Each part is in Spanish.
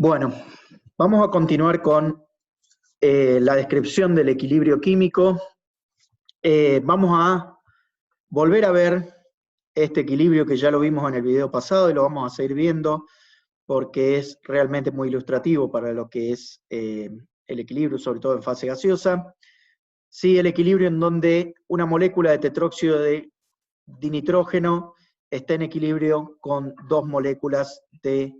Bueno, vamos a continuar con la descripción del equilibrio químico. Vamos a volver a ver este equilibrio que ya lo vimos en el video pasado y lo vamos a seguir viendo porque es realmente muy ilustrativo para lo que es el equilibrio, sobre todo en fase gaseosa. Sí, el equilibrio en donde una molécula de tetróxido de dinitrógeno está en equilibrio con dos moléculas de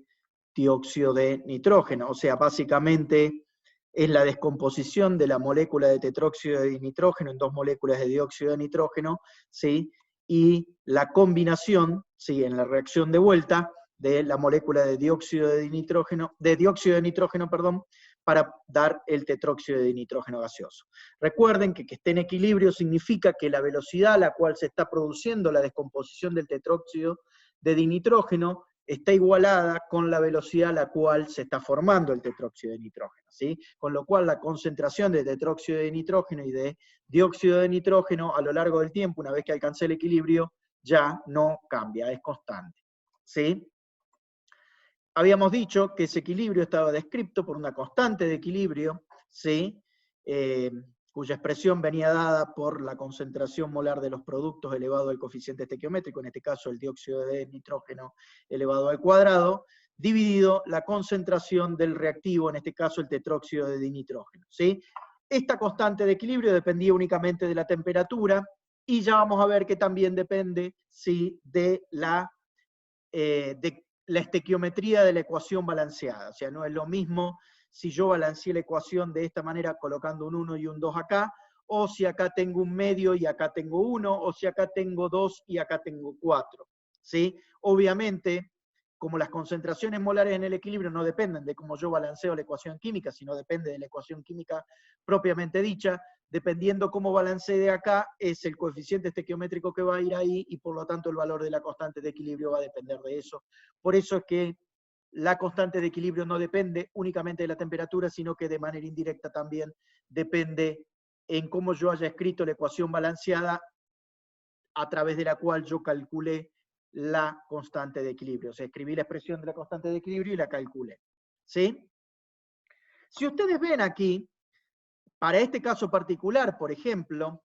dióxido de nitrógeno. O sea, básicamente es la descomposición de la molécula de tetróxido de dinitrógeno en dos moléculas de dióxido de nitrógeno, ¿sí? Y la combinación, ¿sí? En la reacción de vuelta de la molécula de dióxido de nitrógeno, para dar el tetróxido de dinitrógeno gaseoso. Recuerden que esté en equilibrio significa que la velocidad a la cual se está produciendo la descomposición del tetróxido de dinitrógeno está igualada con la velocidad a la cual se está formando el tetróxido de nitrógeno, ¿sí? Con lo cual la concentración de tetróxido de nitrógeno y de dióxido de nitrógeno a lo largo del tiempo, una vez que alcance el equilibrio, ya no cambia, es constante, ¿sí? Habíamos dicho que ese equilibrio estaba descrito por una constante de equilibrio, ¿sí? Cuya expresión venía dada por la concentración molar de los productos elevado al coeficiente estequiométrico, en este caso el dióxido de nitrógeno elevado al cuadrado, dividido la concentración del reactivo, en este caso el tetróxido de dinitrógeno, ¿sí? Esta constante de equilibrio dependía únicamente de la temperatura, y ya vamos a ver que también depende, ¿sí? de la estequiometría de la ecuación balanceada. O sea, no es lo mismo si yo balanceé la ecuación de esta manera colocando un 1 y un 2 acá, o si acá tengo un medio y acá tengo 1, o si acá tengo 2 y acá tengo 4. ¿Sí? Obviamente, como las concentraciones molares en el equilibrio no dependen de cómo yo balanceo la ecuación química, sino depende de la ecuación química propiamente dicha, dependiendo cómo balancee de acá, es el coeficiente estequiométrico que va a ir ahí, y por lo tanto el valor de la constante de equilibrio va a depender de eso. Por eso es que la constante de equilibrio no depende únicamente de la temperatura, sino que de manera indirecta también depende en cómo yo haya escrito la ecuación balanceada a través de la cual yo calculé la constante de equilibrio. O sea, escribí la expresión de la constante de equilibrio y la calculé. ¿Sí? Si ustedes ven aquí, para este caso particular, por ejemplo,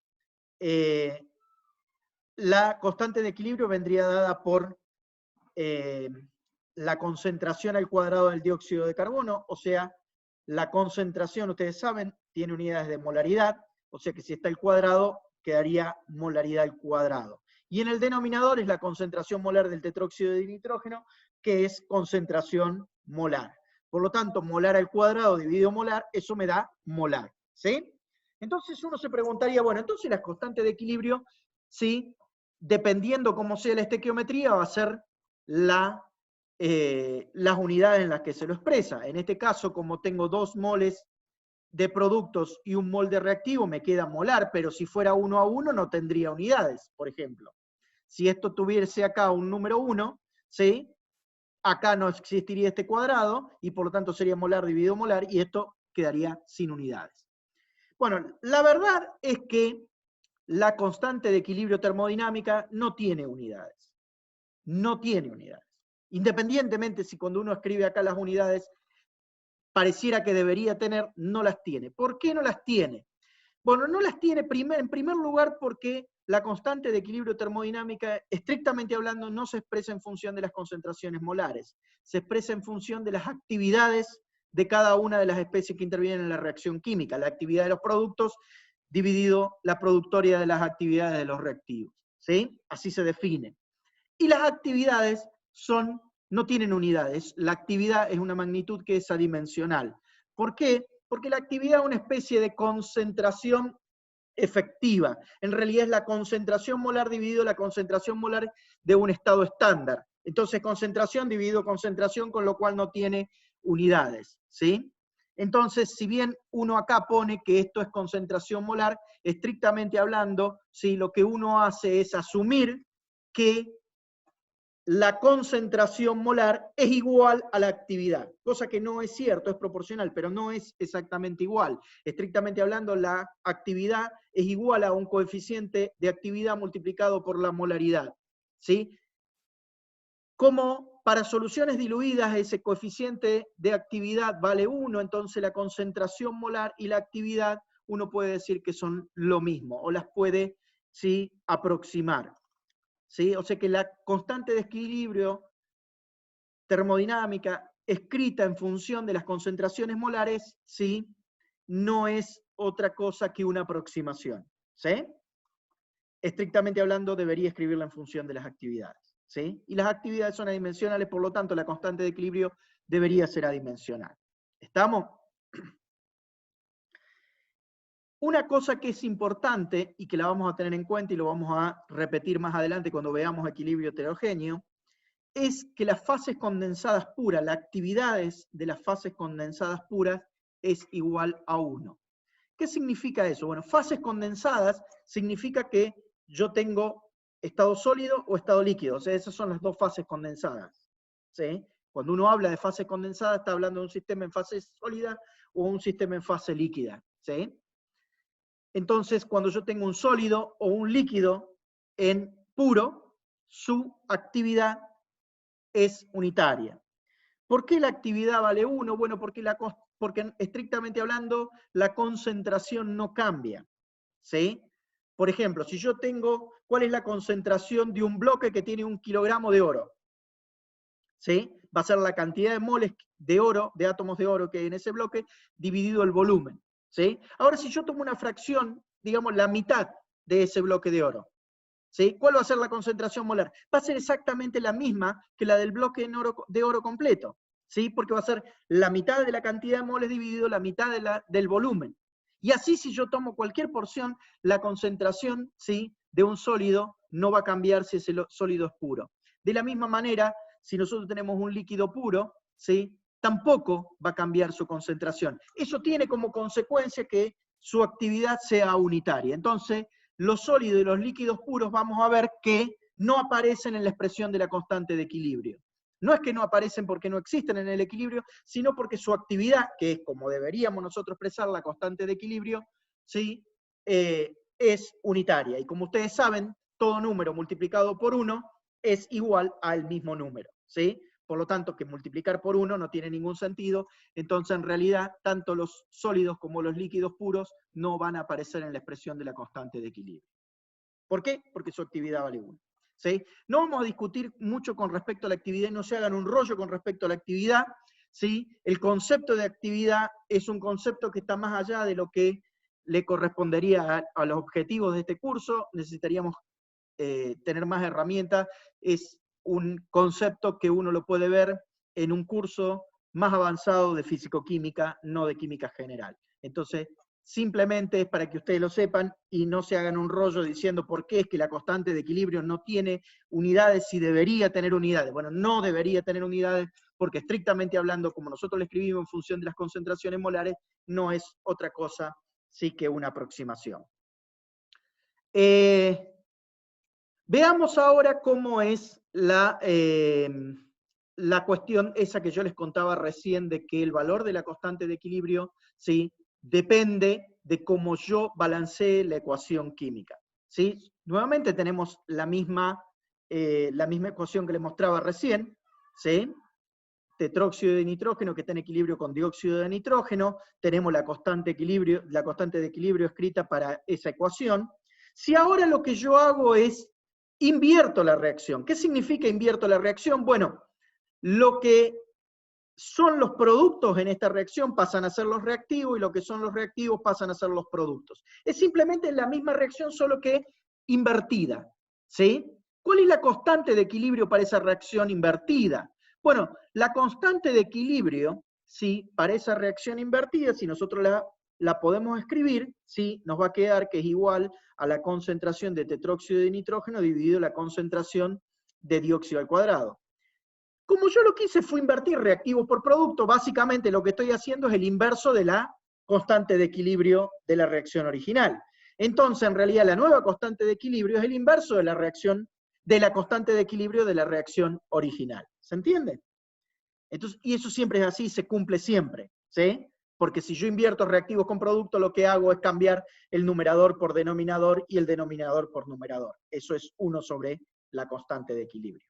la constante de equilibrio vendría dada por la concentración al cuadrado del dióxido de carbono, o sea, la concentración, ustedes saben, tiene unidades de molaridad, o sea que si está el cuadrado, quedaría molaridad al cuadrado. Y en el denominador es la concentración molar del tetróxido de nitrógeno, que es concentración molar. Por lo tanto, molar al cuadrado dividido molar, eso me da molar, ¿sí? Entonces uno se preguntaría, bueno, entonces la constante de equilibrio, ¿sí? Dependiendo cómo sea la estequiometría, va a ser las unidades en las que se lo expresa. En este caso, como tengo 2 moles de productos y 1 mol de reactivo, me queda molar, pero si fuera 1 a 1 no tendría unidades, por ejemplo. Si esto tuviese acá un número 1, ¿sí? Acá no existiría este cuadrado, y por lo tanto sería molar dividido molar, y esto quedaría sin unidades. Bueno, la verdad es que la constante de equilibrio termodinámica no tiene unidades. No tiene unidades. Independientemente si cuando uno escribe acá las unidades pareciera que debería tener, no las tiene. ¿Por qué no las tiene? Bueno, no las tiene en primer lugar porque la constante de equilibrio termodinámica, estrictamente hablando, no se expresa en función de las concentraciones molares, se expresa en función de las actividades de cada una de las especies que intervienen en la reacción química, la actividad de los productos dividido la productoria de las actividades de los reactivos, ¿sí? Así se define. Y las actividades no tienen unidades, la actividad es una magnitud que es adimensional. ¿Por qué? Porque la actividad es una especie de concentración efectiva. En realidad es la concentración molar dividido la concentración molar de un estado estándar. Entonces concentración dividido concentración, con lo cual no tiene unidades, ¿sí? Entonces, si bien uno acá pone que esto es concentración molar, estrictamente hablando, ¿sí? Lo que uno hace es asumir que la concentración molar es igual a la actividad, cosa que no es cierto, es proporcional, pero no es exactamente igual. Estrictamente hablando, la actividad es igual a un coeficiente de actividad multiplicado por la molaridad, ¿sí? Para soluciones diluidas, ese coeficiente de actividad vale 1, entonces la concentración molar y la actividad, uno puede decir que son lo mismo, o las puede, ¿sí?, aproximar. ¿Sí? O sea que la constante de equilibrio termodinámica escrita en función de las concentraciones molares, ¿sí?, no es otra cosa que una aproximación. ¿Sí? Estrictamente hablando, debería escribirla en función de las actividades. ¿Sí? Y las actividades son adimensionales, por lo tanto, la constante de equilibrio debería ser adimensional. ¿Estamos? Una cosa que es importante y que la vamos a tener en cuenta y lo vamos a repetir más adelante cuando veamos equilibrio heterogéneo, es que las fases condensadas puras, las actividades de las fases condensadas puras es igual a 1. ¿Qué significa eso? Bueno, fases condensadas significa que yo tengo estado sólido o estado líquido. O sea, esas son las dos fases condensadas. ¿Sí? Cuando uno habla de fase condensada, está hablando de un sistema en fase sólida o un sistema en fase líquida. ¿Sí? Entonces, cuando yo tengo un sólido o un líquido en puro, su actividad es unitaria. ¿Por qué la actividad vale 1? Bueno, porque estrictamente hablando, la concentración no cambia. ¿Sí? Por ejemplo, si yo tengo, ¿cuál es la concentración de un bloque que tiene 1 kilogramo de oro? ¿Sí? Va a ser la cantidad de moles de oro, de átomos de oro que hay en ese bloque, dividido el volumen. ¿Sí? Ahora, si yo tomo una fracción, digamos la mitad de ese bloque de oro, ¿sí? ¿Cuál va a ser la concentración molar? Va a ser exactamente la misma que la del bloque de oro completo, ¿sí? Porque va a ser la mitad de la cantidad de moles dividido la mitad del volumen. Y así, si yo tomo cualquier porción, la concentración, ¿sí?, de un sólido no va a cambiar si ese sólido es puro. De la misma manera, si nosotros tenemos un líquido puro, ¿sí?, tampoco va a cambiar su concentración. Eso tiene como consecuencia que su actividad sea unitaria. Entonces, los sólidos y los líquidos puros vamos a ver que no aparecen en la expresión de la constante de equilibrio. No es que no aparecen porque no existen en el equilibrio, sino porque su actividad, que es como deberíamos nosotros expresar la constante de equilibrio, ¿sí?, es unitaria. Y como ustedes saben, todo número multiplicado por 1 es igual al mismo número. ¿Sí? Por lo tanto, que multiplicar por 1 no tiene ningún sentido. Entonces, en realidad, tanto los sólidos como los líquidos puros no van a aparecer en la expresión de la constante de equilibrio. ¿Por qué? Porque su actividad vale 1. ¿Sí? No vamos a discutir mucho con respecto a la actividad, no se hagan un rollo con respecto a la actividad. ¿Sí? El concepto de actividad es un concepto que está más allá de lo que le correspondería a los objetivos de este curso. Necesitaríamos tener más herramientas. Es un concepto que uno lo puede ver en un curso más avanzado de fisicoquímica, no de química general. Entonces, simplemente es para que ustedes lo sepan y no se hagan un rollo diciendo por qué es que la constante de equilibrio no tiene unidades si debería tener unidades. Bueno, no debería tener unidades porque estrictamente hablando, como nosotros le escribimos en función de las concentraciones molares, no es otra cosa sí que una aproximación. Veamos ahora cómo es la cuestión esa que yo les contaba recién de que el valor de la constante de equilibrio, ¿sí?, depende de cómo yo balancee la ecuación química. ¿Sí? Nuevamente tenemos la misma ecuación que les mostraba recién, ¿sí? Tetróxido de nitrógeno que está en equilibrio con dióxido de nitrógeno, tenemos la constante de equilibrio escrita para esa ecuación. Si ahora lo que yo hago es invierto la reacción. ¿Qué significa invierto la reacción? Bueno, lo que son los productos en esta reacción pasan a ser los reactivos y lo que son los reactivos pasan a ser los productos. Es simplemente la misma reacción, solo que invertida. ¿Sí? ¿Cuál es la constante de equilibrio para esa reacción invertida? Bueno, la constante de equilibrio, ¿sí?, para esa reacción invertida, si nosotros la podemos escribir, ¿sí?, nos va a quedar que es igual a la concentración de tetróxido de nitrógeno dividido la concentración de dióxido al cuadrado. Como yo lo que hice fue invertir reactivo por producto, básicamente lo que estoy haciendo es el inverso de la constante de equilibrio de la reacción original. Entonces, en realidad, la nueva constante de equilibrio es el inverso de la constante de equilibrio de la reacción original. ¿Se entiende? Entonces, y eso siempre es así, se cumple siempre, ¿sí? Porque si yo invierto reactivos con producto, lo que hago es cambiar el numerador por denominador y el denominador por numerador. Eso es 1 sobre la constante de equilibrio.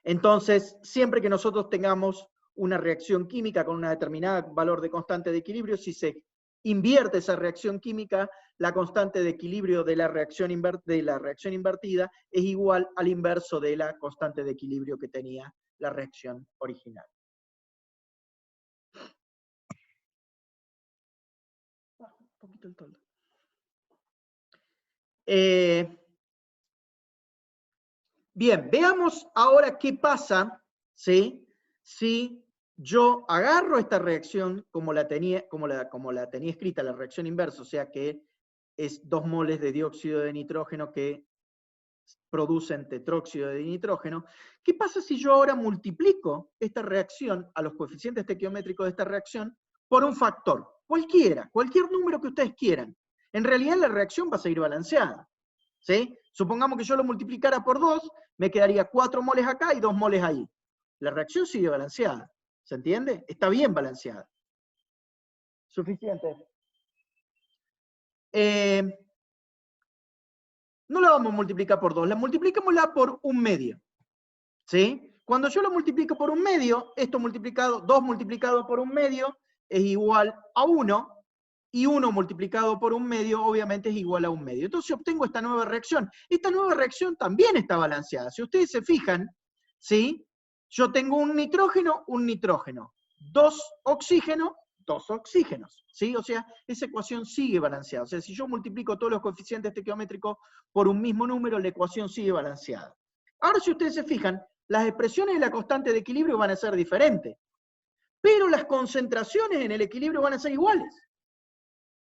Entonces, siempre que nosotros tengamos una reacción química con una determinada valor de constante de equilibrio, si se invierte esa reacción química, la constante de equilibrio de la reacción invertida es igual al inverso de la constante de equilibrio que tenía la reacción original. Un poquito el toldo. Bien, veamos ahora qué pasa, ¿sí? Si yo agarro esta reacción como la tenía escrita, la reacción inversa, o sea que es 2 moles de dióxido de nitrógeno que producen tetróxido de nitrógeno. ¿Qué pasa si yo ahora multiplico esta reacción a los coeficientes estequiométricos de esta reacción por un factor? Cualquier número que ustedes quieran. En realidad la reacción va a seguir balanceada, ¿sí? Supongamos que yo lo multiplicara por 2, me quedaría 4 moles acá y 2 moles ahí. La reacción sigue balanceada. ¿Se entiende? Está bien balanceada. Suficiente. No la vamos a multiplicar por 2, la multipliquémosla por 1/2. ¿Sí? Cuando yo lo multiplico por 1/2, esto multiplicado, 2 multiplicado por 1/2 es igual a 1, y 1 multiplicado por 1/2 obviamente es igual a 1/2. Entonces obtengo esta nueva reacción. Esta nueva reacción también está balanceada. Si ustedes se fijan, ¿sí? Yo tengo un nitrógeno, 2 oxígenos, 2 oxígenos, ¿sí? O sea, esa ecuación sigue balanceada. O sea, si yo multiplico todos los coeficientes estequiométricos por un mismo número, la ecuación sigue balanceada. Ahora, si ustedes se fijan, las expresiones de la constante de equilibrio van a ser diferentes, pero las concentraciones en el equilibrio van a ser iguales.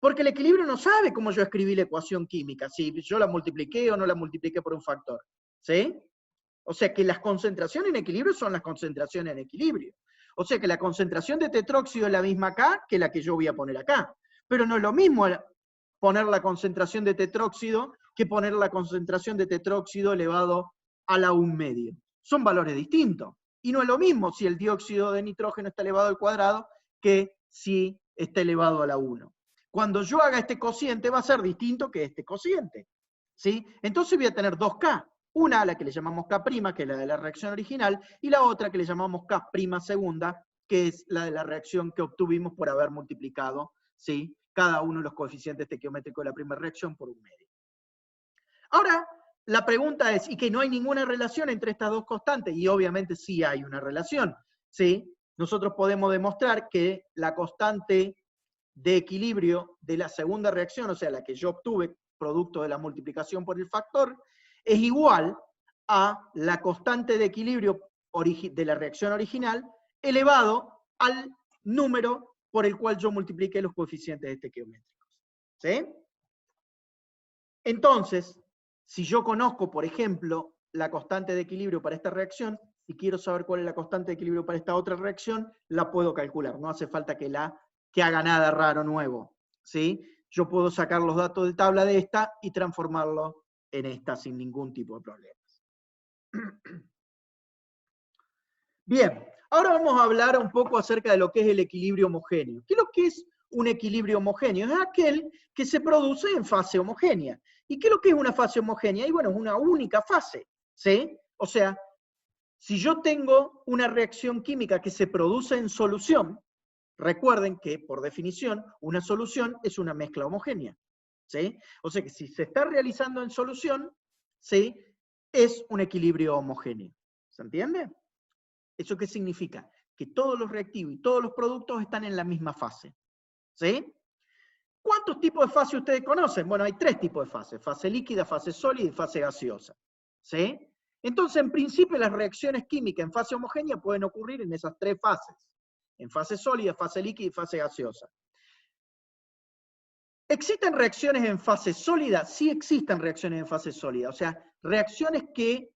Porque el equilibrio no sabe cómo yo escribí la ecuación química, si yo la multipliqué o no la multipliqué por un factor. ¿Sí? O sea que las concentraciones en equilibrio son las concentraciones en equilibrio. O sea que la concentración de tetróxido es la misma acá que la que yo voy a poner acá. Pero no es lo mismo poner la concentración de tetróxido que poner la concentración de tetróxido elevado a la 1/2. Son valores distintos. Y no es lo mismo si el dióxido de nitrógeno está elevado al cuadrado que si está elevado a la 1. Cuando yo haga este cociente va a ser distinto que este cociente. ¿Sí? Entonces voy a tener 2K. Una a la que le llamamos K', que es la de la reacción original, y la otra que le llamamos K' segunda, que es la de la reacción que obtuvimos por haber multiplicado, ¿sí? Cada uno de los coeficientes estequiométricos de la primera reacción por 1/2. Ahora, la pregunta es, ¿y que no hay ninguna relación entre estas dos constantes? Y obviamente sí hay una relación, ¿sí? Nosotros podemos demostrar que la constante de equilibrio de la segunda reacción, o sea, la que yo obtuve producto de la multiplicación por el factor, es igual a la constante de equilibrio de la reacción original elevado al número por el cual yo multipliqué los coeficientes estequiométricos. ¿Sí? Entonces, si yo conozco, por ejemplo, la constante de equilibrio para esta reacción, y quiero saber cuál es la constante de equilibrio para esta otra reacción, la puedo calcular. No hace falta que haga nada raro nuevo. ¿Sí? Yo puedo sacar los datos de tabla de esta y transformarlo en esta sin ningún tipo de problemas. Bien, ahora vamos a hablar un poco acerca de lo que es el equilibrio homogéneo. ¿Qué es lo que es un equilibrio homogéneo? Es aquel que se produce en fase homogénea. ¿Y qué es lo que es una fase homogénea? Y bueno, es una única fase, ¿sí? O sea, si yo tengo una reacción química que se produce en solución, recuerden que, por definición, una solución es una mezcla homogénea, ¿sí? O sea que si se está realizando en solución, ¿sí? Es un equilibrio homogéneo. ¿Se entiende? ¿Eso qué significa? Que todos los reactivos y todos los productos están en la misma fase. ¿Sí? ¿Cuántos tipos de fase ustedes conocen? Bueno, hay 3 tipos de fase: fase líquida, fase sólida y fase gaseosa. ¿Sí? Entonces, en principio, las reacciones químicas en fase homogénea pueden ocurrir en esas 3 fases: en fase sólida, fase líquida y fase gaseosa. ¿Existen reacciones en fase sólida? Sí existen reacciones en fase sólida. O sea, reacciones que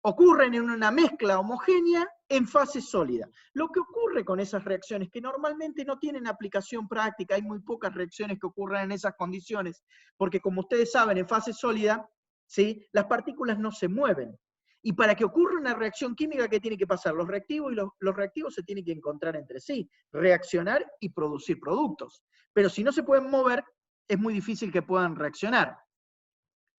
ocurren en una mezcla homogénea en fase sólida. Lo que ocurre con esas reacciones, que normalmente no tienen aplicación práctica, hay muy pocas reacciones que ocurran en esas condiciones, porque como ustedes saben, en fase sólida, ¿sí? Las partículas no se mueven. Y para que ocurra una reacción química, ¿qué tiene que pasar? Los reactivos los reactivos se tienen que encontrar entre sí, reaccionar y producir productos. Pero si no se pueden mover, es muy difícil que puedan reaccionar.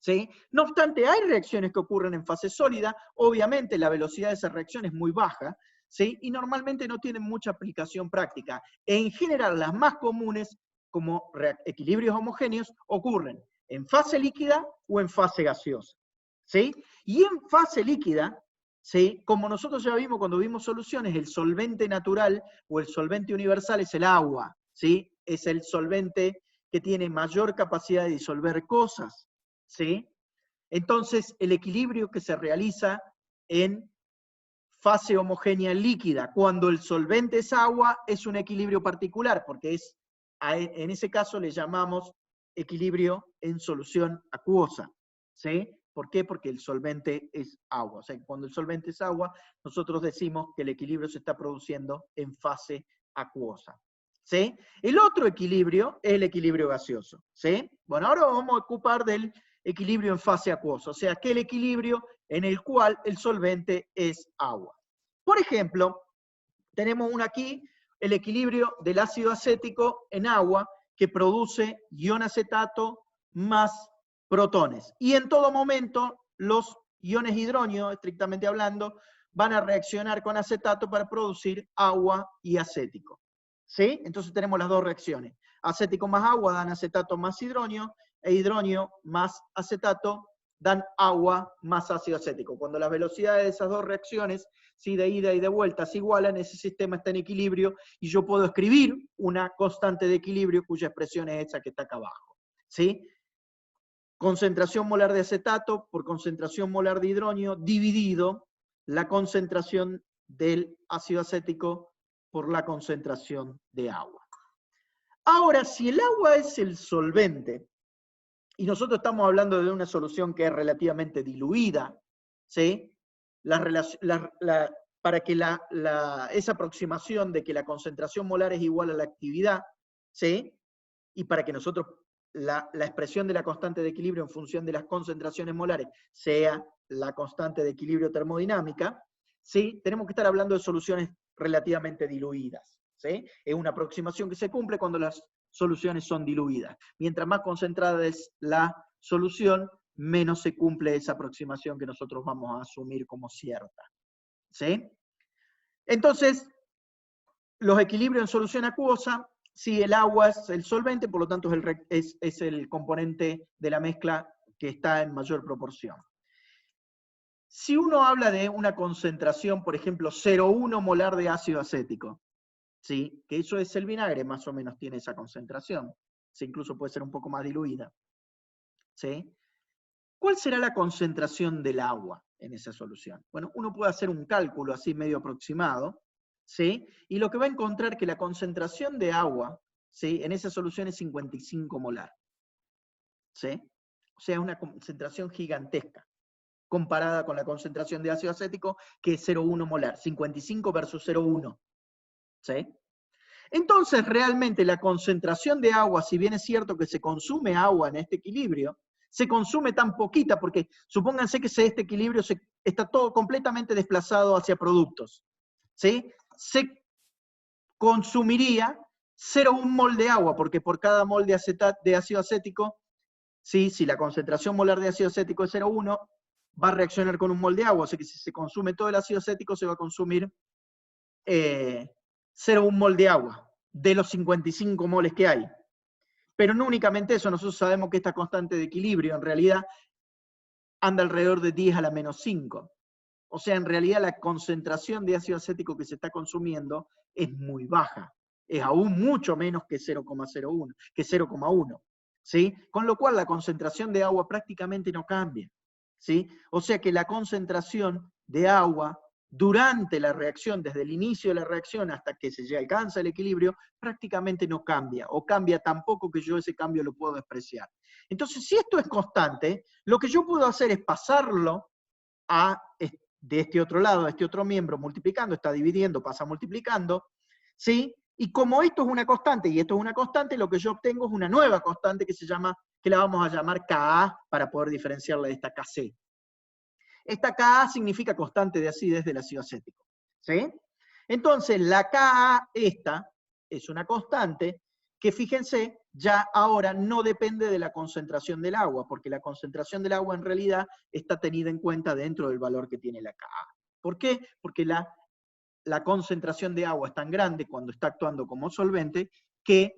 ¿sí? No obstante, hay reacciones que ocurren en fase sólida, obviamente la velocidad de esa reacción es muy baja, ¿sí? Y normalmente no tienen mucha aplicación práctica. En general, las más comunes, como equilibrios homogéneos, ocurren en fase líquida o en fase gaseosa, ¿sí? Y en fase líquida, ¿sí? Como nosotros ya vimos cuando vimos soluciones, el solvente natural o el solvente universal es el agua, ¿sí? Es el solvente que tiene mayor capacidad de disolver cosas, ¿sí? Entonces, el equilibrio que se realiza en fase homogénea líquida, cuando el solvente es agua, es un equilibrio particular, porque en ese caso le llamamos equilibrio en solución acuosa, ¿sí? ¿Por qué? Porque el solvente es agua. O sea, cuando el solvente es agua, nosotros decimos que el equilibrio se está produciendo en fase acuosa, ¿sí? El otro equilibrio es el equilibrio gaseoso, ¿sí? Bueno, ahora vamos a ocupar del equilibrio en fase acuosa, o sea, aquel equilibrio en el cual el solvente es agua. Por ejemplo, tenemos aquí el equilibrio del ácido acético en agua que produce ion acetato más protones. Y en todo momento los iones hidróneo, estrictamente hablando, van a reaccionar con acetato para producir agua y acético. ¿Sí? Entonces tenemos las dos reacciones. Acético más agua dan acetato más hidróneo, e hidróneo más acetato dan agua más ácido acético. Cuando las velocidades de esas dos reacciones, ¿sí? De ida y de vuelta, se igualan, ese sistema está en equilibrio y yo puedo escribir una constante de equilibrio cuya expresión es esa que está acá abajo, ¿sí? Concentración molar de acetato por concentración molar de hidróneo dividido la concentración del ácido acético por la concentración de agua. Ahora, si el agua es el solvente, y nosotros estamos hablando de una solución que es relativamente diluida, ¿sí? Para que esa aproximación de que la concentración molar es igual a la actividad, ¿sí? Y para que nosotros la expresión de la constante de equilibrio en función de las concentraciones molares sea la constante de equilibrio termodinámica, ¿sí? Tenemos que estar hablando de soluciones relativamente diluidas, ¿sí? Es una aproximación que se cumple cuando las soluciones son diluidas. Mientras más concentrada es la solución, menos se cumple esa aproximación que nosotros vamos a asumir como cierta, ¿sí? Entonces, los equilibrios en solución acuosa, si el agua es el solvente, por lo tanto es el componente de la mezcla que está en mayor proporción. Si uno habla de una concentración, por ejemplo, 0,1 molar de ácido acético, ¿sí? Que eso es el vinagre, más o menos tiene esa concentración, ¿sí? Incluso puede ser un poco más diluida, ¿sí? ¿Cuál será la concentración del agua en esa solución? Bueno, uno puede hacer un cálculo así medio aproximado, ¿sí? Y lo que va a encontrar que la concentración de agua, ¿sí? En esa solución es 55 molar, ¿sí? O sea, es una concentración gigantesca, comparada con la concentración de ácido acético, que es 0,1 molar, 55 versus 0,1, ¿sí? Entonces, realmente la concentración de agua, si bien es cierto que se consume agua en este equilibrio, se consume tan poquita, porque supónganse que este equilibrio está todo completamente desplazado hacia productos, ¿sí? Se consumiría 0,1 mol de agua, porque por cada mol de ácido acético, ¿sí? Si la concentración molar de ácido acético es 0,1, va a reaccionar con un mol de agua, o sea que si se consume todo el ácido acético, se va a consumir 0,1 mol de agua, de los 55 moles que hay. Pero no únicamente eso, nosotros sabemos que esta constante de equilibrio en realidad anda alrededor de 10 a la menos 5. O sea, en realidad la concentración de ácido acético que se está consumiendo es muy baja. Es aún mucho menos que 0,01, que 0,1. ¿Sí? Con lo cual la concentración de agua prácticamente no cambia, ¿sí? O sea que la concentración de agua durante la reacción, desde el inicio de la reacción hasta que se alcanza el equilibrio, prácticamente no cambia, o cambia tan poco que yo ese cambio lo puedo despreciar. Entonces, si esto es constante, lo que yo puedo hacer es pasarlo de este otro lado, a este otro miembro, multiplicando, está dividiendo, pasa multiplicando, ¿sí? Y como esto es una constante y esto es una constante, lo que yo obtengo es una nueva constante que la vamos a llamar Ka para poder diferenciarla de esta Kc. Esta Ka significa constante de acidez del ácido acético, ¿sí? Entonces, la Ka esta es una constante que, fíjense, ya ahora no depende de la concentración del agua, porque la concentración del agua en realidad está tenida en cuenta dentro del valor que tiene la Ka. ¿Por qué? Porque la concentración de agua es tan grande cuando está actuando como solvente que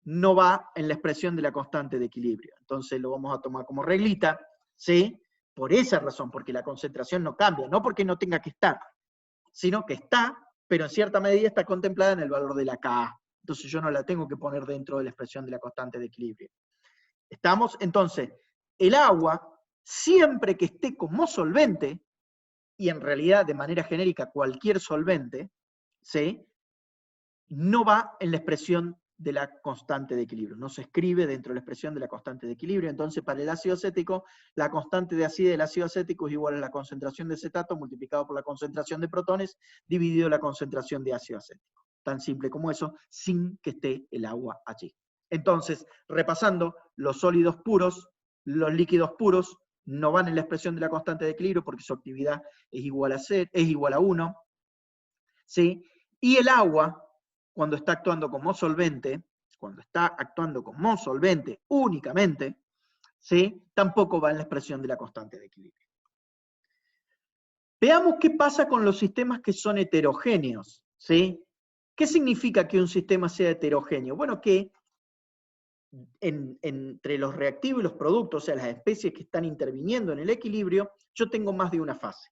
no va en la expresión de la constante de equilibrio. Entonces lo vamos a tomar como reglita, ¿sí? Por esa razón, porque la concentración no cambia, no porque no tenga que estar, sino que está, pero en cierta medida está contemplada en el valor de la Ka. Entonces yo no la tengo que poner dentro de la expresión de la constante de equilibrio. ¿Estamos? Entonces, el agua, siempre que esté como solvente, y en realidad de manera genérica cualquier solvente, ¿sí?, no va en la expresión de la constante de equilibrio, no se escribe dentro de la expresión de la constante de equilibrio. Entonces, para el ácido acético, la constante de acidez del ácido acético es igual a la concentración de acetato multiplicado por la concentración de protones dividido la concentración de ácido acético. Tan simple como eso, sin que esté el agua allí. Entonces, repasando, los sólidos puros, los líquidos puros, no van en la expresión de la constante de equilibrio porque su actividad es igual a 1, ¿sí? Y el agua, cuando está actuando como solvente únicamente, ¿sí?, tampoco va en la expresión de la constante de equilibrio. Veamos qué pasa con los sistemas que son heterogéneos, ¿sí? ¿Qué significa que un sistema sea heterogéneo? Bueno, que entre los reactivos y los productos, o sea, las especies que están interviniendo en el equilibrio, yo tengo más de una fase,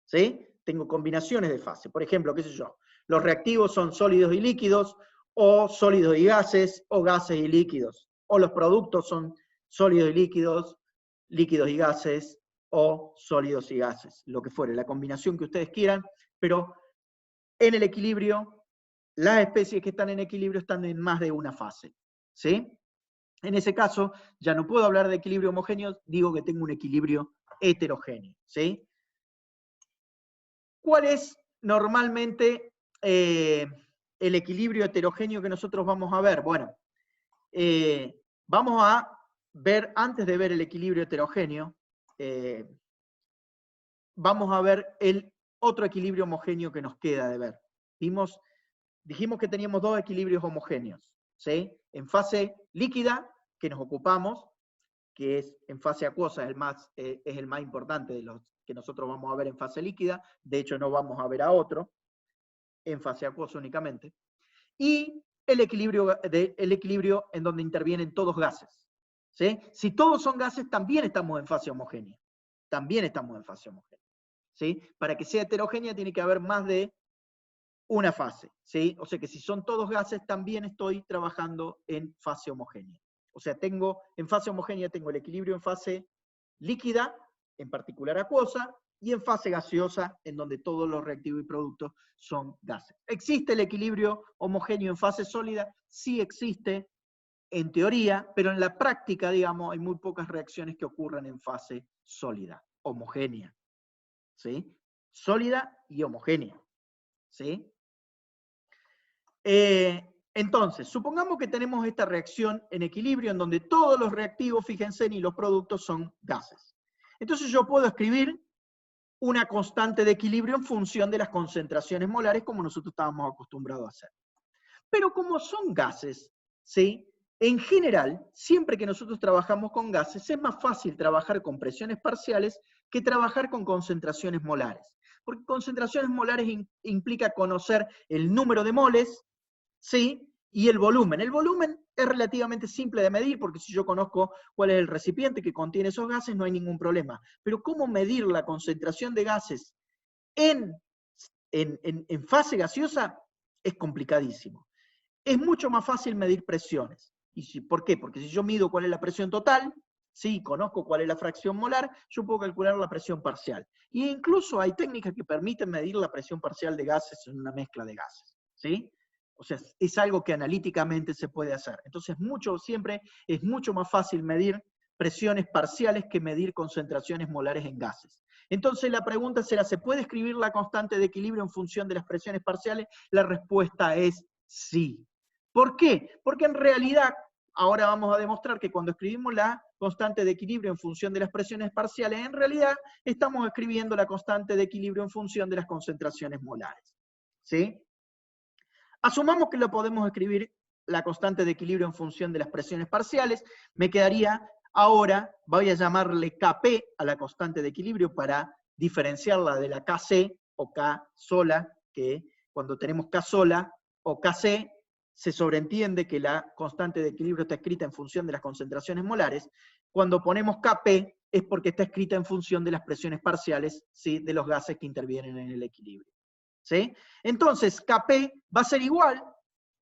¿sí? Tengo combinaciones de fase. Por ejemplo, qué sé yo, los reactivos son sólidos y líquidos, o sólidos y gases, o gases y líquidos. O los productos son sólidos y líquidos, líquidos y gases, o sólidos y gases. Lo que fuere, la combinación que ustedes quieran, pero en el equilibrio, las especies que están en equilibrio están en más de una fase, ¿sí? En ese caso, ya no puedo hablar de equilibrio homogéneo, digo que tengo un equilibrio heterogéneo, ¿sí? ¿Cuál es normalmente el equilibrio heterogéneo que nosotros vamos a ver? Bueno, vamos a ver, antes de ver el equilibrio heterogéneo, vamos a ver el otro equilibrio homogéneo que nos queda de ver. Dijimos que teníamos dos equilibrios homogéneos, ¿sí? En fase líquida, que nos ocupamos, que es en fase acuosa, es el más importante de los que nosotros vamos a ver en fase líquida, de hecho no vamos a ver a otro, en fase acuosa únicamente, y el equilibrio en donde intervienen todos gases, ¿sí? Si todos son gases, también estamos en fase homogénea, ¿sí? Para que sea heterogénea tiene que haber más de una fase, ¿sí? O sea que si son todos gases, también estoy trabajando en fase homogénea. O sea, en fase homogénea tengo el equilibrio en fase líquida, en particular acuosa, y en fase gaseosa, en donde todos los reactivos y productos son gases. ¿Existe el equilibrio homogéneo en fase sólida? Sí existe, en teoría, pero en la práctica, digamos, hay muy pocas reacciones que ocurran en fase sólida, homogénea, ¿sí? Sólida y homogénea, ¿sí? Entonces, supongamos que tenemos esta reacción en equilibrio en donde todos los reactivos, fíjense, y los productos son gases. Entonces yo puedo escribir una constante de equilibrio en función de las concentraciones molares como nosotros estábamos acostumbrados a hacer. Pero como son gases, ¿sí?, en general, siempre que nosotros trabajamos con gases, es más fácil trabajar con presiones parciales que trabajar con concentraciones molares. Porque concentraciones molares implica conocer el número de moles, ¿sí?, y el volumen. El volumen es relativamente simple de medir, porque si yo conozco cuál es el recipiente que contiene esos gases, no hay ningún problema. Pero ¿cómo medir la concentración de gases en fase gaseosa? Es complicadísimo. Es mucho más fácil medir presiones. ¿Por qué? Porque si yo mido cuál es la presión total, sí, conozco cuál es la fracción molar, yo puedo calcular la presión parcial. E incluso hay técnicas que permiten medir la presión parcial de gases en una mezcla de gases, ¿sí? O sea, es algo que analíticamente se puede hacer. Entonces, siempre es mucho más fácil medir presiones parciales que medir concentraciones molares en gases. Entonces, la pregunta será, ¿se puede escribir la constante de equilibrio en función de las presiones parciales? La respuesta es sí. ¿Por qué? Porque en realidad, ahora vamos a demostrar que cuando escribimos la constante de equilibrio en función de las presiones parciales, en realidad estamos escribiendo la constante de equilibrio en función de las concentraciones molares, ¿sí? Asumamos que lo podemos escribir la constante de equilibrio en función de las presiones parciales. Me quedaría, ahora voy a llamarle Kp a la constante de equilibrio para diferenciarla de la Kc o K sola, que cuando tenemos K sola o Kc, se sobreentiende que la constante de equilibrio está escrita en función de las concentraciones molares. Cuando ponemos Kp es porque está escrita en función de las presiones parciales, ¿sí?, de los gases que intervienen en el equilibrio. ¿Sí? Entonces, Kp va a ser igual,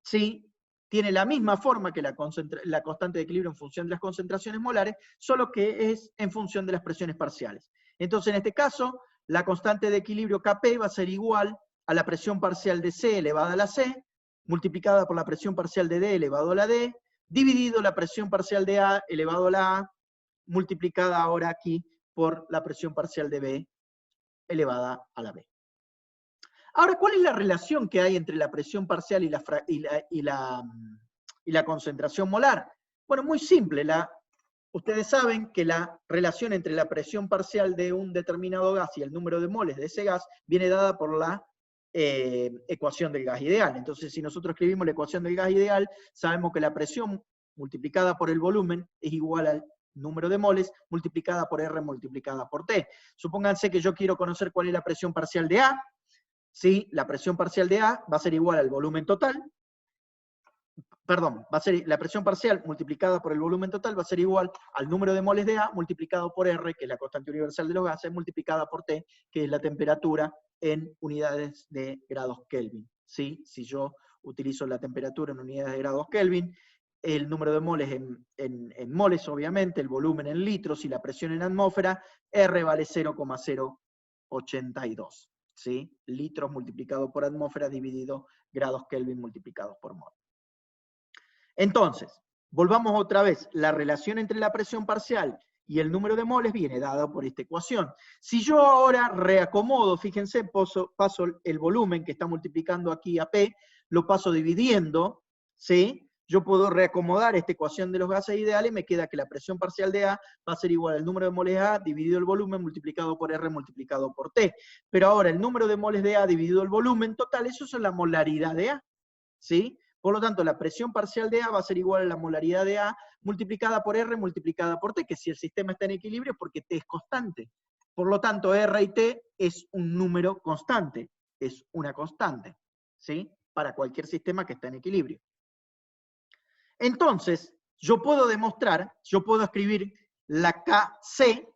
¿sí?, tiene la misma forma que la constante de equilibrio en función de las concentraciones molares, solo que es en función de las presiones parciales. Entonces, en este caso, la constante de equilibrio Kp va a ser igual a la presión parcial de C elevada a la C, multiplicada por la presión parcial de D elevado a la D, dividido la presión parcial de A elevado a la A, multiplicada ahora aquí por la presión parcial de B elevada a la B. Ahora, ¿cuál es la relación que hay entre la presión parcial y la concentración molar? Bueno, muy simple. Ustedes saben que la relación entre la presión parcial de un determinado gas y el número de moles de ese gas viene dada por la ecuación del gas ideal. Entonces, si nosotros escribimos la ecuación del gas ideal, sabemos que la presión multiplicada por el volumen es igual al número de moles multiplicada por R multiplicada por T. Supónganse que yo quiero conocer cuál es la presión parcial de A. ¿Sí? La presión parcial de A va a ser igual al volumen total, perdón, va a ser la presión parcial multiplicada por el volumen total va a ser igual al número de moles de A multiplicado por R, que es la constante universal de los gases, multiplicada por T, que es la temperatura en unidades de grados Kelvin. ¿Sí? Si yo utilizo la temperatura en unidades de grados Kelvin, el número de moles en moles, obviamente, el volumen en litros y la presión en atmósfera, R vale 0,082. ¿Sí? Litros multiplicado por atmósfera dividido grados Kelvin multiplicados por mol. Entonces, volvamos otra vez. La relación entre la presión parcial y el número de moles viene dada por esta ecuación. Si yo ahora reacomodo, fíjense, paso el volumen que está multiplicando aquí a P, lo paso dividiendo, ¿sí? Yo puedo reacomodar esta ecuación de los gases ideales y me queda que la presión parcial de A va a ser igual al número de moles de A dividido el volumen multiplicado por R multiplicado por T. Pero ahora el número de moles de A dividido el volumen total, eso es la molaridad de A. ¿Sí? Por lo tanto, la presión parcial de A va a ser igual a la molaridad de A multiplicada por R multiplicada por T, que si el sistema está en equilibrio es porque T es constante. Por lo tanto, R y T es un número constante, es una constante, ¿sí? Para cualquier sistema que está en equilibrio. Entonces, yo puedo escribir la Kc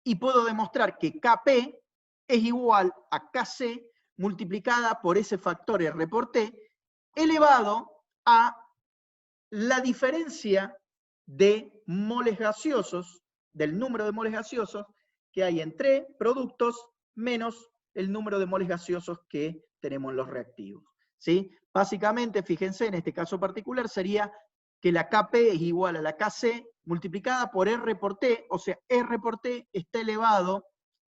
y puedo demostrar que Kp es igual a Kc multiplicada por ese factor R por T elevado a la diferencia de moles gaseosos, del número de moles gaseosos que hay entre productos menos el número de moles gaseosos que tenemos en los reactivos. ¿Sí? Básicamente, fíjense, en este caso particular sería que la Kp es igual a la Kc multiplicada por R por T, o sea, R por T está elevado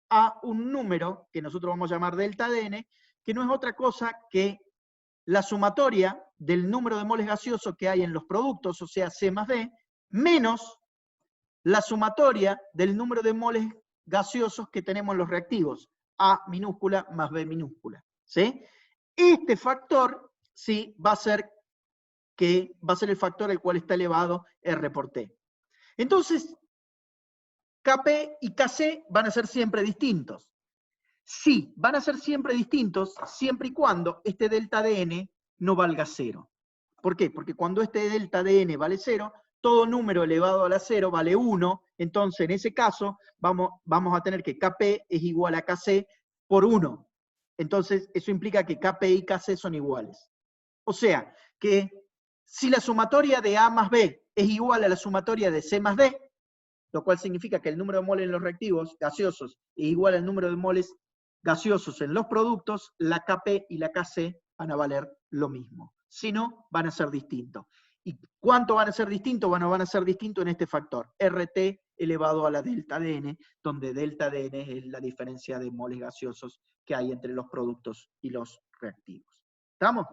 a un número que nosotros vamos a llamar delta Dn, que no es otra cosa que la sumatoria del número de moles gaseosos que hay en los productos, o sea, C más D, menos la sumatoria del número de moles gaseosos que tenemos en los reactivos, A minúscula más B minúscula. ¿Sí? Este factor, sí, va a ser el factor al cual está elevado R por T. Entonces, Kp y Kc van a ser siempre distintos. Sí, van a ser siempre distintos siempre y cuando este delta Dn no valga 0. ¿Por qué? Porque cuando este delta Dn vale 0, todo número elevado a la 0 vale 1, entonces en ese caso vamos a tener que Kp es igual a Kc por 1. Entonces eso implica que Kp y Kc son iguales. O sea, que si la sumatoria de A más B es igual a la sumatoria de C más D, lo cual significa que el número de moles en los reactivos gaseosos es igual al número de moles gaseosos en los productos, la Kp y la Kc van a valer lo mismo. Si no, van a ser distintos. ¿Y cuánto van a ser distintos? Bueno, van a ser distintos en este factor, RT elevado a la delta Dn, donde delta Dn es la diferencia de moles gaseosos que hay entre los productos y los reactivos. ¿Estamos?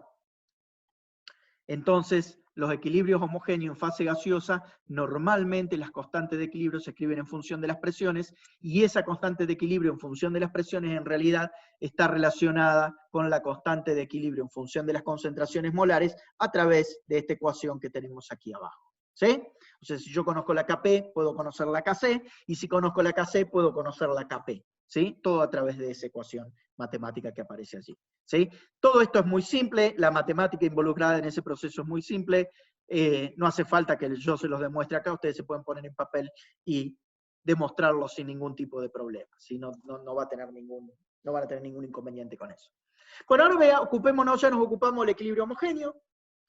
Entonces, los equilibrios homogéneos en fase gaseosa, normalmente las constantes de equilibrio se escriben en función de las presiones, y esa constante de equilibrio en función de las presiones en realidad está relacionada con la constante de equilibrio en función de las concentraciones molares a través de esta ecuación que tenemos aquí abajo. ¿Sí? O sea, si yo conozco la Kp, puedo conocer la Kc, y si conozco la Kc, puedo conocer la Kp. ¿Sí? Todo a través de esa ecuación matemática que aparece allí. ¿Sí? Todo esto es muy simple, la matemática involucrada en ese proceso es muy simple, no hace falta que yo se los demuestre acá, ustedes se pueden poner en papel y demostrarlo sin ningún tipo de problema, ¿sí? No van a tener ningún inconveniente con eso. Bueno, ahora ocupémonos, ya nos ocupamos del equilibrio homogéneo,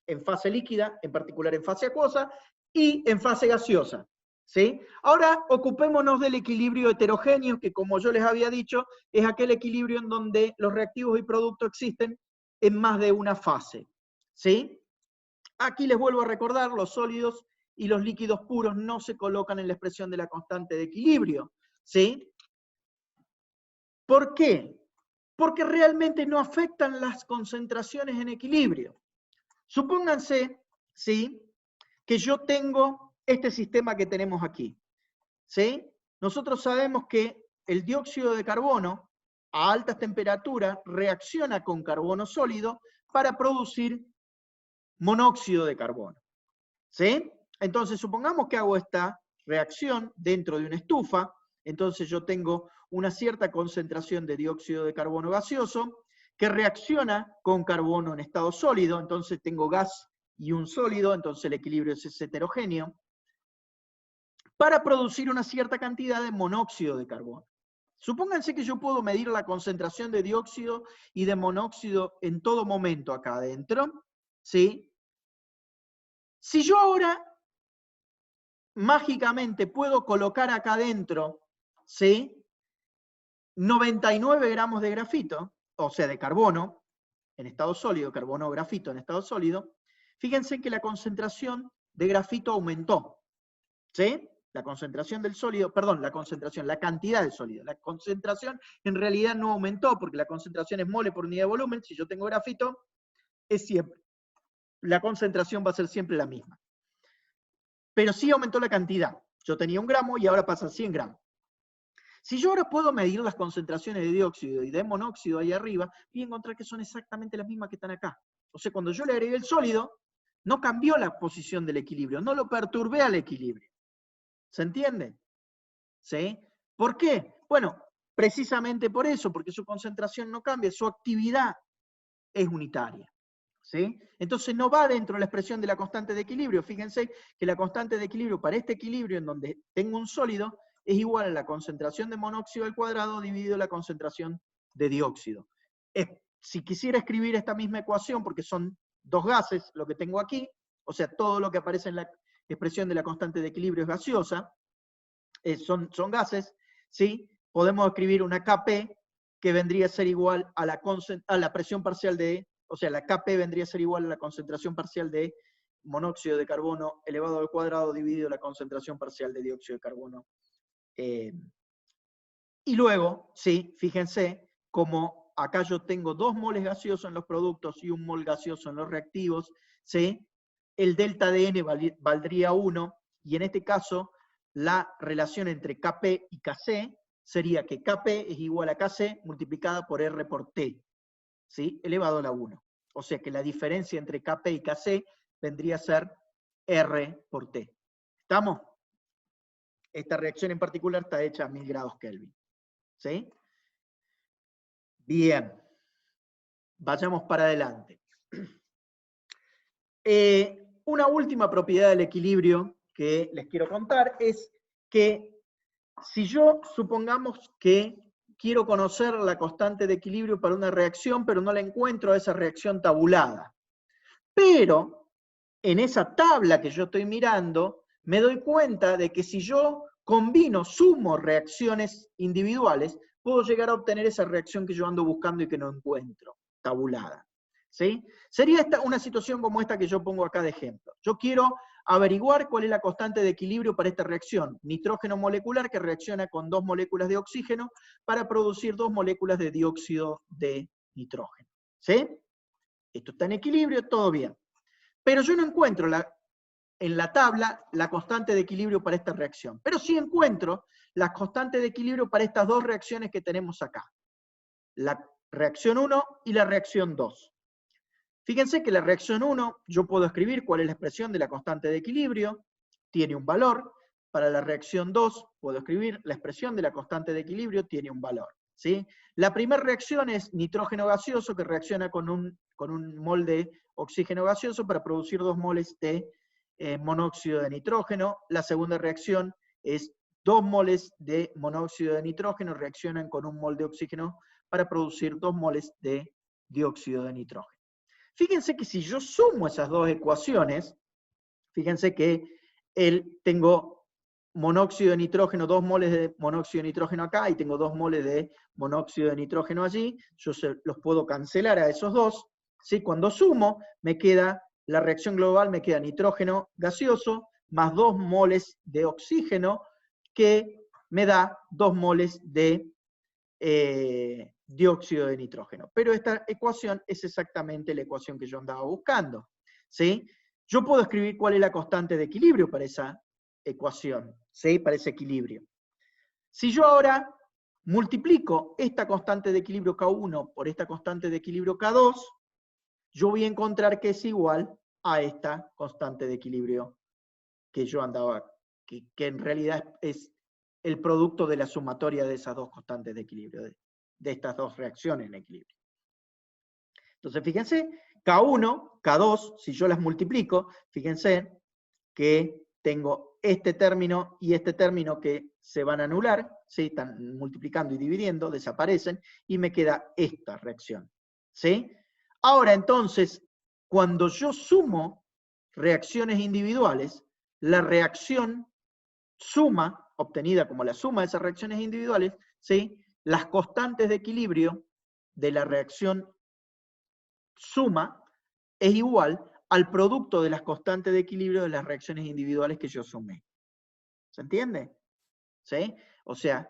en fase líquida, en particular en fase acuosa, y en fase gaseosa. ¿Sí? Ahora ocupémonos del equilibrio heterogéneo, que como yo les había dicho, es aquel equilibrio en donde los reactivos y productos existen en más de una fase. ¿Sí? Aquí les vuelvo a recordar, los sólidos y los líquidos puros no se colocan en la expresión de la constante de equilibrio. ¿Sí? ¿Por qué? Porque realmente no afectan las concentraciones en equilibrio. Supónganse, ¿sí?, que yo tengo este sistema que tenemos aquí. ¿Sí? Nosotros sabemos que el dióxido de carbono a altas temperaturas reacciona con carbono sólido para producir monóxido de carbono. ¿Sí? Entonces, supongamos que hago esta reacción dentro de una estufa, entonces yo tengo una cierta concentración de dióxido de carbono gaseoso que reacciona con carbono en estado sólido, entonces tengo gas y un sólido, entonces el equilibrio es heterogéneo, para producir una cierta cantidad de monóxido de carbono. Supónganse que yo puedo medir la concentración de dióxido y de monóxido en todo momento acá adentro, ¿sí? Si yo ahora mágicamente puedo colocar acá adentro, ¿sí?, 99 gramos de grafito, o sea, de carbono, en estado sólido, carbono o grafito en estado sólido, fíjense que la concentración de grafito aumentó, ¿sí? La concentración del sólido, perdón, la cantidad del sólido. La concentración en realidad no aumentó, porque la concentración es mole por unidad de volumen. Si yo tengo grafito, es siempre, la concentración va a ser siempre la misma. Pero sí aumentó la cantidad. Yo tenía 1 gramo y ahora pasa a 100 gramos. Si yo ahora puedo medir las concentraciones de dióxido y de monóxido ahí arriba, voy a encontrar que son exactamente las mismas que están acá. O sea, cuando yo le agregué el sólido, no cambió la posición del equilibrio, no lo perturbé al equilibrio. ¿Se entiende? ¿Sí? ¿Por qué? Bueno, precisamente por eso, porque su concentración no cambia, su actividad es unitaria. ¿Sí? Entonces no va dentro de la expresión de la constante de equilibrio. Fíjense que la constante de equilibrio para este equilibrio en donde tengo un sólido es igual a la concentración de monóxido al cuadrado dividido la concentración de dióxido. Si quisiera escribir esta misma ecuación, porque son dos gases lo que tengo aquí, o sea, todo lo que aparece en la expresión de la constante de equilibrio es gaseosa, son gases, ¿sí? Podemos escribir una Kp que vendría a ser igual a la presión parcial de, o sea, la Kp vendría a ser igual a la concentración parcial de monóxido de carbono elevado al cuadrado dividido la concentración parcial de dióxido de carbono. Y luego, sí, fíjense, como acá yo tengo 2 moles gaseosos en los productos y 1 mol gaseoso en los reactivos, ¿sí?, el delta de N valdría 1, y en este caso la relación entre Kp y Kc sería que Kp es igual a Kc multiplicada por R por T, ¿sí?, elevado a la 1. O sea que la diferencia entre Kp y Kc vendría a ser R por T. ¿Estamos? Esta reacción en particular está hecha a 1000 grados Kelvin. ¿Sí? Bien. Vayamos para adelante. Una última propiedad del equilibrio que les quiero contar es que si yo supongamos que quiero conocer la constante de equilibrio para una reacción, pero no la encuentro a esa reacción tabulada, pero en esa tabla que yo estoy mirando, me doy cuenta de que si yo sumo reacciones individuales, puedo llegar a obtener esa reacción que yo ando buscando y que no encuentro, tabulada. ¿Sí? Sería una situación como esta que yo pongo acá de ejemplo. Yo quiero averiguar cuál es la constante de equilibrio para esta reacción. Nitrógeno molecular que reacciona con 2 moléculas de oxígeno para producir 2 moléculas de dióxido de nitrógeno. ¿Sí? Esto está en equilibrio, todo bien. Pero yo no encuentro en la tabla la constante de equilibrio para esta reacción. Pero sí encuentro la constante de equilibrio para estas dos reacciones que tenemos acá. La reacción 1 y la reacción 2. Fíjense que la reacción 1, yo puedo escribir cuál es la expresión de la constante de equilibrio, tiene un valor. Para la reacción 2, puedo escribir la expresión de la constante de equilibrio, tiene un valor. ¿Sí? La primera reacción es nitrógeno gaseoso, que reacciona con un mol de oxígeno gaseoso para producir 2 moles de monóxido de nitrógeno. La segunda reacción es 2 moles de monóxido de nitrógeno reaccionan con un mol de oxígeno para producir 2 moles de dióxido de nitrógeno. Fíjense que si yo sumo esas dos ecuaciones, fíjense que tengo monóxido de nitrógeno, 2 moles de monóxido de nitrógeno acá, y tengo 2 moles de monóxido de nitrógeno allí, yo los puedo cancelar a esos dos, ¿sí? Cuando sumo, me queda, la reacción global me queda nitrógeno gaseoso, más 2 moles de oxígeno, que me da 2 moles de dióxido de nitrógeno. Pero esta ecuación es exactamente la ecuación que yo andaba buscando. ¿Sí? Yo puedo escribir cuál es la constante de equilibrio para esa ecuación, ¿sí? Para ese equilibrio. Si yo ahora multiplico esta constante de equilibrio K1 por esta constante de equilibrio K2, yo voy a encontrar que es igual a esta constante de equilibrio que yo andaba, que en realidad es el producto de la sumatoria de esas dos constantes de equilibrio, de estas dos reacciones en equilibrio. Entonces, fíjense, K1, K2, si yo las multiplico, fíjense que tengo este término y este término que se van a anular, ¿sí? Están multiplicando y dividiendo, desaparecen, y me queda esta reacción. ¿Sí? Ahora, entonces, cuando yo sumo reacciones individuales, la reacción suma, obtenida como la suma de esas reacciones individuales, ¿sí? Las constantes de equilibrio de la reacción suma es igual al producto de las constantes de equilibrio de las reacciones individuales que yo sumé. ¿Se entiende? ¿Sí? O sea,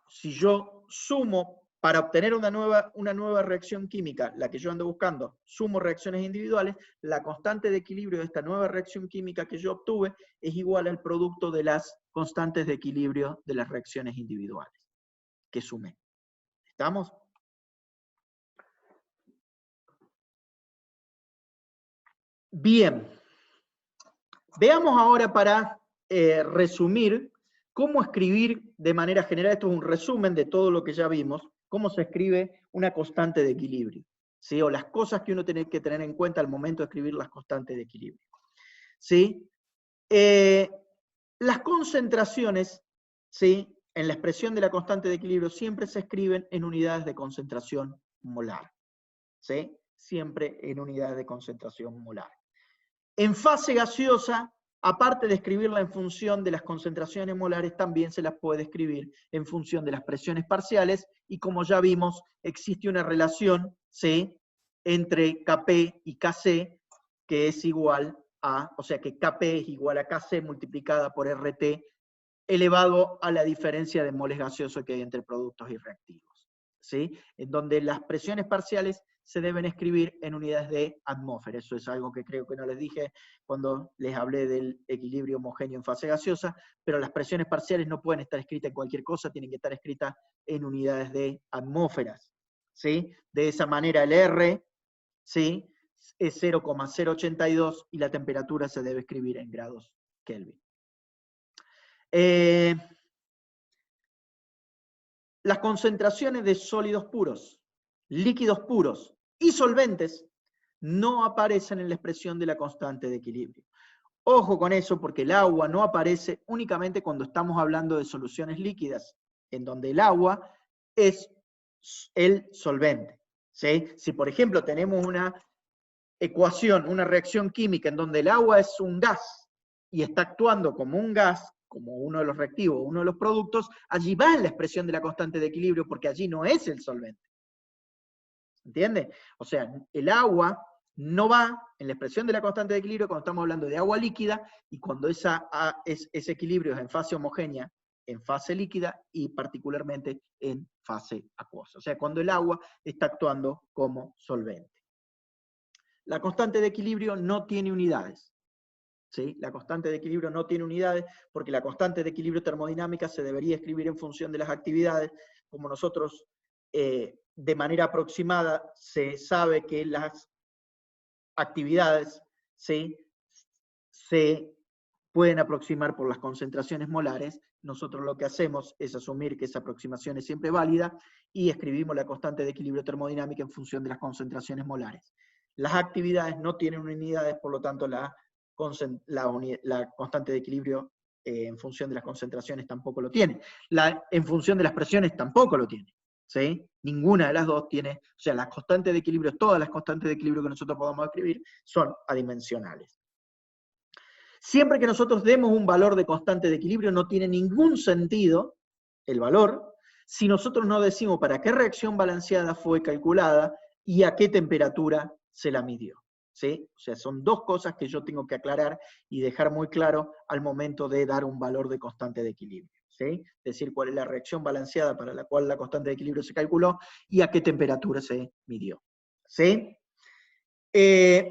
si yo sumo para obtener una nueva reacción química, la que yo ando buscando, sumo reacciones individuales, la constante de equilibrio de esta nueva reacción química que yo obtuve es igual al producto de las constantes de equilibrio de las reacciones individuales que sumé. ¿Estamos? Bien. Veamos ahora para resumir cómo escribir de manera general, esto es un resumen de todo lo que ya vimos, cómo se escribe una constante de equilibrio, ¿sí? O las cosas que uno tiene que tener en cuenta al momento de escribir las constantes de equilibrio. ¿Sí? Las concentraciones, ¿sí? En la expresión de la constante de equilibrio siempre se escriben en unidades de concentración molar. ¿Sí? Siempre en unidades de concentración molar. En fase gaseosa, aparte de escribirla en función de las concentraciones molares, también se las puede escribir en función de las presiones parciales, y como ya vimos, existe una relación, ¿sí? Entre Kp y Kc, que es igual a, o sea que Kp es igual a Kc multiplicada por RT, elevado a la diferencia de moles gaseosos que hay entre productos y reactivos. ¿Sí? En donde las presiones parciales se deben escribir en unidades de atmósfera. Eso es algo que creo que no les dije cuando les hablé del equilibrio homogéneo en fase gaseosa, pero las presiones parciales no pueden estar escritas en cualquier cosa, tienen que estar escritas en unidades de atmósferas. ¿Sí? De esa manera el R, ¿sí? Es 0,082 y la temperatura se debe escribir en grados Kelvin. Las concentraciones de sólidos puros, líquidos puros y solventes no aparecen en la expresión de la constante de equilibrio. Ojo con eso, porque el agua no aparece únicamente cuando estamos hablando de soluciones líquidas, en donde el agua es el solvente. ¿Sí? Si, por ejemplo, tenemos una ecuación, una reacción química en donde el agua es un gas y está actuando como un gas, como uno de los reactivos, uno de los productos, allí va en la expresión de la constante de equilibrio, porque allí no es el solvente. ¿Entiende? O sea, el agua no va en la expresión de la constante de equilibrio cuando estamos hablando de agua líquida, y cuando ese equilibrio es en fase homogénea, en fase líquida, y particularmente en fase acuosa. O sea, cuando el agua está actuando como solvente. La constante de equilibrio no tiene unidades. ¿Sí? La constante de equilibrio no tiene unidades porque la constante de equilibrio termodinámica se debería escribir en función de las actividades. Como nosotros de manera aproximada se sabe que las actividades, ¿sí?, se pueden aproximar por las concentraciones molares. Nosotros lo que hacemos es asumir que esa aproximación es siempre válida y escribimos la constante de equilibrio termodinámica en función de las concentraciones molares. Las actividades no tienen unidades, por lo tanto la constante de equilibrio en función de las concentraciones tampoco lo tiene. En función de las presiones tampoco lo tiene. ¿Sí? Ninguna de las dos tiene, o sea, las constantes de equilibrio, todas las constantes de equilibrio que nosotros podamos escribir son adimensionales. Siempre que nosotros demos un valor de constante de equilibrio, no tiene ningún sentido el valor si nosotros no decimos para qué reacción balanceada fue calculada y a qué temperatura se la midió. ¿Sí? O sea, son dos cosas que yo tengo que aclarar y dejar muy claro al momento de dar un valor de constante de equilibrio. ¿Sí? Decir cuál es la reacción balanceada para la cual la constante de equilibrio se calculó y a qué temperatura se midió. ¿Sí?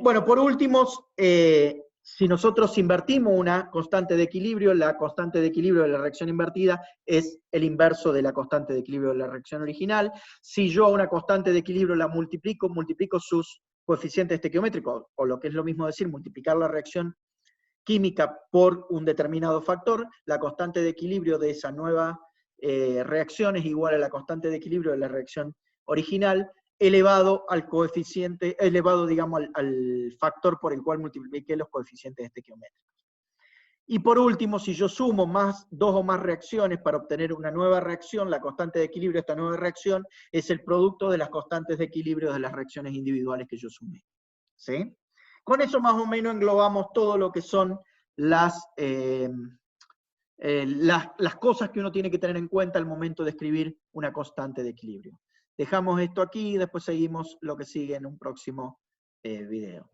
Bueno, por último, si nosotros invertimos una constante de equilibrio, la constante de equilibrio de la reacción invertida es el inverso de la constante de equilibrio de la reacción original. Si yo a una constante de equilibrio la multiplico sus coeficientes estequiométricos, o lo que es lo mismo decir, multiplicar la reacción química por un determinado factor, la constante de equilibrio de esa nueva reacción es igual a la constante de equilibrio de la reacción original, elevado al coeficiente, elevado, digamos, al factor por el cual multipliqué los coeficientes estequiométricos. Y por último, si yo sumo dos o más reacciones para obtener una nueva reacción, la constante de equilibrio de esta nueva reacción es el producto de las constantes de equilibrio de las reacciones individuales que yo sumé. ¿Sí? Con eso más o menos englobamos todo lo que son las cosas que uno tiene que tener en cuenta al momento de escribir una constante de equilibrio. Dejamos esto aquí y después seguimos lo que sigue en un próximo video.